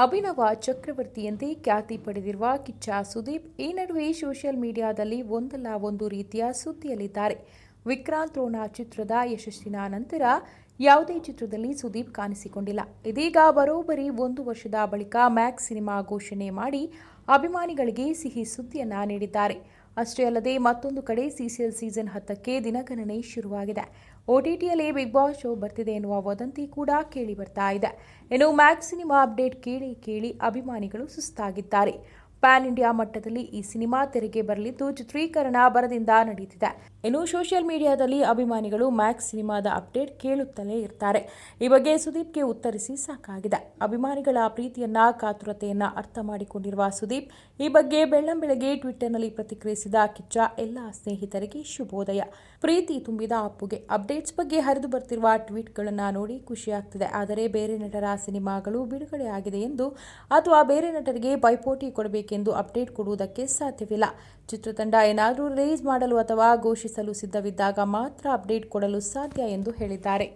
ಅಭಿನವ ಚಕ್ರವರ್ತಿಯಂತೆ ಖ್ಯಾತಿ ಪಡೆದಿರುವ ಕಿಚ್ಚ ಸುದೀಪ್ ಈ ನಡುವೆ ಸೋಷಿಯಲ್ ಮೀಡಿಯಾದಲ್ಲಿ ಒಂದಲ್ಲ ಒಂದು ರೀತಿಯ ಸುದ್ದಿಯಲ್ಲಿದ್ದಾರೆ. ವಿಕ್ರಾಂತ್ ರೋಣ ಚಿತ್ರದ ಯಶಸ್ಸಿನ ನಂತರ ಯಾವುದೇ ಚಿತ್ರದಲ್ಲಿ ಸುದೀಪ್ ಕಾಣಿಸಿಕೊಂಡಿಲ್ಲ. ಇದೀಗ ಬರೋಬ್ಬರಿ 1 ವರ್ಷದ ಬಳಿಕ ಮ್ಯಾಕ್ಸ್ ಸಿನಿಮಾ ಘೋಷಣೆ ಮಾಡಿ ಅಭಿಮಾನಿಗಳಿಗೆ ಸಿಹಿ ಸುದ್ದಿಯನ್ನ ನೀಡಿದ್ದಾರೆ. ಅಷ್ಟೇ ಅಲ್ಲದೆ ಮತ್ತೊಂದು ಕಡೆ ಸಿಸಿಎಲ್ ಸೀಸನ್ 10ಕ್ಕೆ ದಿನಗಣನೆ ಶುರುವಾಗಿದೆ. OTTಯಲ್ಲಿ ಬಿಗ್ ಬಾಸ್ ಶೋ ಬರ್ತಿದೆ ಎನ್ನುವ ವದಂತಿ ಕೂಡ ಕೇಳಿ ಬರ್ತಾ ಇದೆ. ಇನ್ನು ಮ್ಯಾಕ್ಸ್ ಸಿನಿಮಾ ಅಪ್ಡೇಟ್ ಕೇಳಿ ಅಭಿಮಾನಿಗಳು ಸುಸ್ತಾಗಿದ್ದಾರೆ. ಪ್ಯಾನ್ ಇಂಡಿಯಾ ಮಟ್ಟದಲ್ಲಿ ಈ ಸಿನಿಮಾ ತೆರೆಗೆ ಬರಲಿದ್ದು ಚಿತ್ರೀಕರಣ ಭರದಿಂದ ನಡೆಯುತ್ತಿದೆ. ಇನ್ನು ಸೋಷಿಯಲ್ ಮೀಡಿಯಾದಲ್ಲಿ ಅಭಿಮಾನಿಗಳು ಮ್ಯಾಕ್ಸ್ ಸಿನಿಮಾದ ಅಪ್ಡೇಟ್ ಕೇಳುತ್ತಲೇ ಇರ್ತಾರೆ. ಈ ಬಗ್ಗೆ ಸುದೀಪ್ಗೆ ಉತ್ತರಿಸಿ ಸಾಕಾಗಿದೆ. ಅಭಿಮಾನಿಗಳ ಪ್ರೀತಿಯನ್ನ ಕಾತುರತೆಯನ್ನ ಅರ್ಥ ಮಾಡಿಕೊಂಡಿರುವ ಸುದೀಪ್ ಈ ಬಗ್ಗೆ ಬೆಳ್ಳಂಬೆಳಗ್ಗೆ ಟ್ವಿಟರ್ನಲ್ಲಿ ಪ್ರತಿಕ್ರಿಯಿಸಿದ ಕಿಚ್ಚ ಎಲ್ಲ ಸ್ನೇಹಿತರಿಗೆ ಶುಭೋದಯ. ಪ್ರೀತಿ ತುಂಬಿದ ಅಪ್ಪುಗೆ ಅಪ್ಡೇಟ್ಸ್ ಬಗ್ಗೆ ಹರಿದು ಬರ್ತಿರುವ ಟ್ವೀಟ್ಗಳನ್ನು ನೋಡಿ ಖುಷಿಯಾಗ್ತಿದೆ. ಆದರೆ ಬೇರೆ ನಟರ ಸಿನಿಮಾಗಳು ಬಿಡುಗಡೆ ಆಗಿದೆ ಎಂದು ಅಥವಾ ಬೇರೆ ನಟರಿಗೆ ಪೈಪೋಟಿ ಕೊಡಬೇಕೆಂದು ಅಪ್ಡೇಟ್ ಕೊಡುವುದಕ್ಕೆ ಸಾಧ್ಯವಿಲ್ಲ. ಚಿತ್ರತಂಡ ಏನಾದರೂ ರಿಲೀಸ್ ಮಾಡಲು ಅಥವಾ ಘೋಷಿಸಲು ಸಿದ್ಧವಿದ್ದಾಗ ಮಾತ್ರ ಅಪ್ಡೇಟ್ ಕೊಡಲು ಸಾಧ್ಯ ಎಂದು ಹೇಳಿದ್ದಾರೆ.